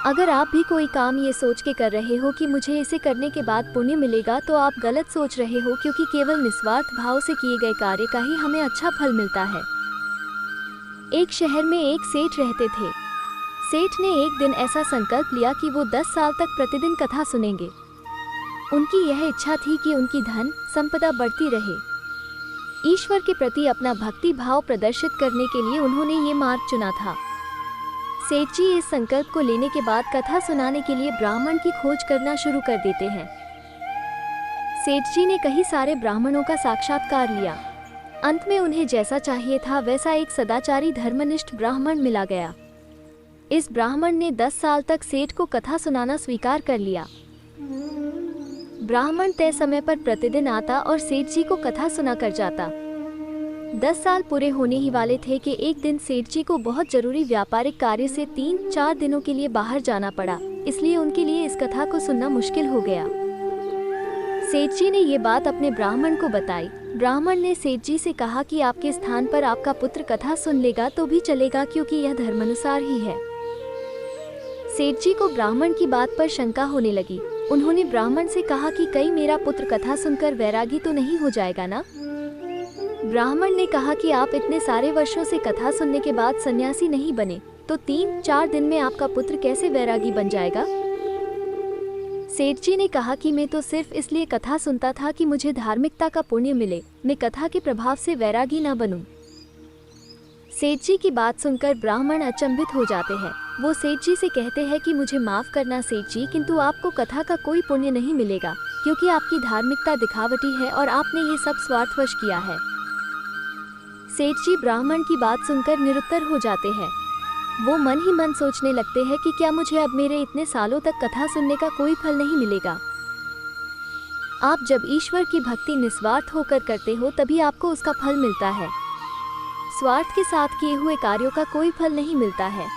अगर आप भी कोई काम ये सोच के कर रहे हो कि मुझे इसे करने के बाद पुण्य मिलेगा, तो आप गलत सोच रहे हो, क्योंकि केवल निस्वार्थ भाव से किए गए कार्य का ही हमें अच्छा फल मिलता है। एक शहर में एक सेठ रहते थे। सेठ ने एक दिन ऐसा संकल्प लिया कि वो 10 साल तक प्रतिदिन कथा सुनेंगे। उनकी यह इच्छा थी कि उनकी धन संपदा बढ़ती रहे। ईश्वर के प्रति अपना भक्ति भाव प्रदर्शित करने के लिए उन्होंने ये मार्ग चुना था। सेठ जी इस संकल्प को लेने के बाद कथा सुनाने के लिए ब्राह्मण की खोज करना शुरू कर देते हैं। सेठ जी ने कई सारे ब्राह्मणों का साक्षात्कार लिया। अंत में उन्हें जैसा चाहिए था वैसा एक सदाचारी धर्मनिष्ठ ब्राह्मण मिला गया। इस ब्राह्मण ने 10 साल तक सेठ को कथा सुनाना स्वीकार कर लिया। ब्राह्मण तय समय पर प्रतिदिन आता और सेठ जी को कथा सुना कर जाता। 10 साल पूरे होने ही वाले थे कि एक दिन सेठ जी को बहुत जरूरी व्यापारिक कार्य से 3-4 दिनों के लिए बाहर जाना पड़ा, इसलिए उनके लिए इस कथा को सुनना मुश्किल हो गया। सेठ जी ने ये बात अपने ब्राह्मण को बताई। ब्राह्मण ने सेठ जी से कहा कि आपके स्थान पर आपका पुत्र कथा सुन लेगा तो भी चलेगा, क्योंकि यह धर्मानुसार ही है। सेठ जी को ब्राह्मण की बात पर शंका होने लगी। उन्होंने ब्राह्मण से कहा कि कहीं मेरा पुत्र कथा सुनकर वैरागी तो नहीं हो जाएगा ना? ब्राह्मण ने कहा कि आप इतने सारे वर्षों से कथा सुनने के बाद सन्यासी नहीं बने, तो 3-4 दिन में आपका पुत्र कैसे वैरागी बन जाएगा? सेठ जी ने कहा कि मैं तो सिर्फ इसलिए कथा सुनता था कि मुझे धार्मिकता का पुण्य मिले, मैं कथा के प्रभाव से वैरागी ना बनूं। सेठ जी की बात सुनकर ब्राह्मण अचंभित हो जाते हैं। वो सेठ जी से कहते हैं कि मुझे माफ करना सेठ जी, किंतु आपको कथा का कोई पुण्य नहीं मिलेगा, क्योंकि आपकी धार्मिकता दिखावटी है और आपने ये सब स्वार्थवश किया है। सेठ जी ब्राह्मण की बात सुनकर निरुत्तर हो जाते हैं। वो मन ही मन सोचने लगते हैं कि क्या मुझे अब मेरे इतने सालों तक कथा सुनने का कोई फल नहीं मिलेगा। आप जब ईश्वर की भक्ति निस्वार्थ होकर करते हो तभी आपको उसका फल मिलता है। स्वार्थ के साथ किए हुए कार्यों का कोई फल नहीं मिलता है।